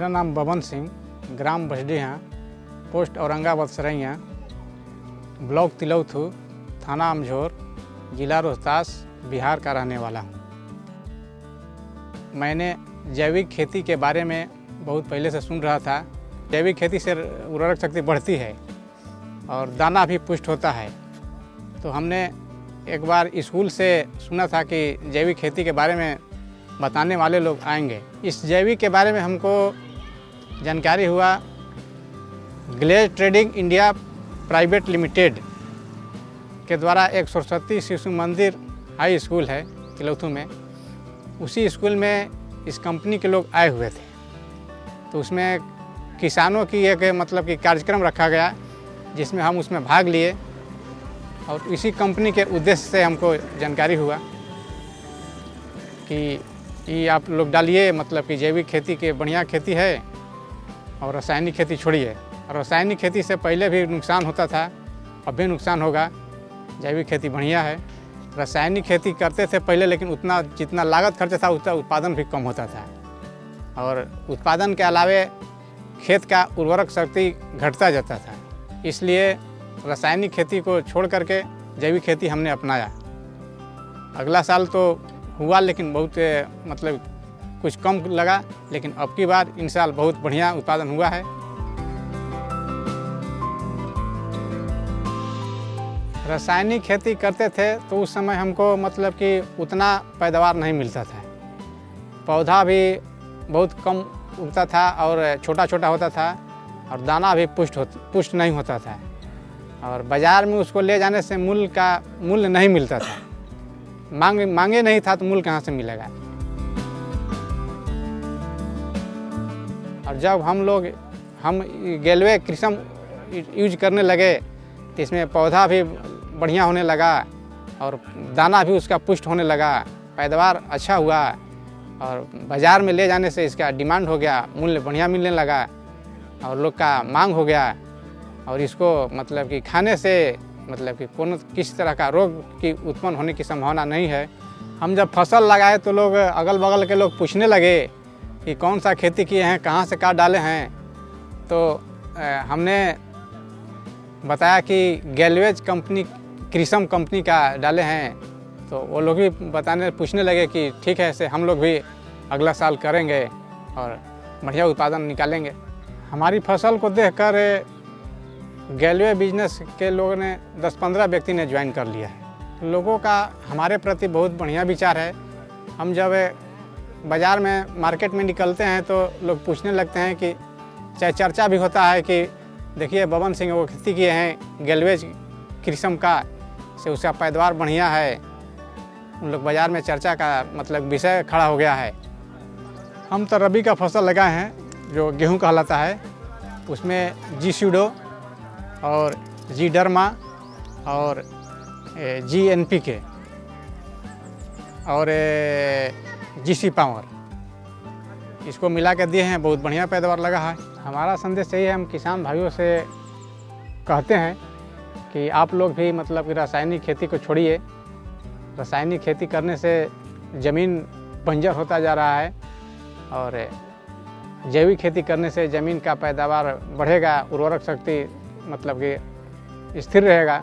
मेरा नाम बबन सिंह, ग्राम Basdiha, post Aurangabad Saraiya, block Tilouthu, थाना अमझोर, जिला रोहतास, बिहार का रहने वाला हूँ। मैंने जैविक खेती के बारे में बहुत पहले से सुन रहा था। जैविक खेती से उर्वरक शक्ति बढ़ती है और दाना भी पुष्ट होता है। तो हमने एक बार स्कूल से सुना था कि जैविक खेती के बारे में बताने वाले लोग आएंगे। इस जैविक के बारे में हमको जानकारी हुआ glaze trading India private limited के द्वारा एक सरस्वती शिशु मंदिर हाई स्कूल है तिलौथू में। उसी स्कूल में इस कंपनी के लोग आए हुए थे। तो उसमें किसानों की एक मतलब कि कार्यक्रम रखा गया, जिसमें हम उसमें भाग लिए और इसी कंपनी के उद्देश्य से हमको जानकारी हुआ कि ये आप लोग डालिए, मतलब कि जैविक खेती के बढ़िया खेती है और रासायनिक खेती छोड़िए। और रासायनिक खेती से पहले भी नुकसान होता था, अब भी नुकसान होगा। जैविक खेती बढ़िया है। रासायनिक खेती करते थे पहले, लेकिन उतना जितना लागत खर्च था उतना उत्पादन भी कम होता था और उत्पादन के अलावे खेत का उर्वरक शक्ति घटता जाता था। इसलिए रासायनिक खेती को छोड़ करके जैविक खेती हमने अपनाया। अगला साल तो हुआ, लेकिन बहुत मतलब कुछ कम लगा, लेकिन अब की बार इन साल बहुत बढ़िया उत्पादन हुआ है। रासायनिक खेती करते थे तो उस समय हमको मतलब कि उतना पैदावार नहीं मिलता था। पौधा भी बहुत कम उगता था और छोटा छोटा होता था और दाना भी पुष्ट नहीं होता था और बाज़ार में उसको ले जाने से मूल्य नहीं मिलता था। मांगे नहीं था तो मूल्य कहाँ से मिलेगा। और जब हम गैल्वे कृषम यूज करने लगे तो इसमें पौधा भी बढ़िया होने लगा और दाना भी उसका पुष्ट होने लगा, पैदावार अच्छा हुआ और बाज़ार में ले जाने से इसका डिमांड हो गया, मूल्य बढ़िया मिलने लगा और लोग का मांग हो गया। और इसको मतलब कि खाने से मतलब कि किसी तरह का रोग की उत्पन्न होने की संभावना नहीं है। हम जब फसल लगाए तो लोग अगल बगल के लोग पूछने लगे कि कौन सा खेती किए हैं, कहाँ से खाद डाले हैं। तो हमने बताया कि गैल्वेज कंपनी कृषम कंपनी का डाले हैं। तो वो लोग भी पूछने लगे कि ठीक है, ऐसे हम लोग भी अगला साल करेंगे और बढ़िया उत्पादन निकालेंगे। हमारी फसल को देखकर गैल्वे बिजनेस के लोगों ने 10-15 व्यक्ति ने ज्वाइन कर लिया है। लोगों का हमारे प्रति बहुत बढ़िया विचार है। हम जब बाज़ार में मार्केट में निकलते हैं तो लोग पूछने लगते हैं कि चाहे चर्चा भी होता है कि देखिए बबन सिंह वो खेती किए हैं गैल्वेज कृषम का, से उसका पैदावार बढ़िया है। उन लोग बाज़ार में चर्चा का मतलब विषय खड़ा हो गया है। हम तो रबी का फसल लगाए हैं जो गेहूं कहलाता है। उसमें जी सूडो और जी डर्मा और जी NPK और GC पावर, इसको मिला के दिए हैं। बहुत बढ़िया पैदावार लगा है। हमारा संदेश यही है, हम किसान भाइयों से कहते हैं कि आप लोग भी मतलब कि रासायनिक खेती को छोड़िए। रासायनिक खेती करने से ज़मीन बंजर होता जा रहा है और जैविक खेती करने से ज़मीन का पैदावार बढ़ेगा, उर्वरक शक्ति मतलब कि स्थिर रहेगा।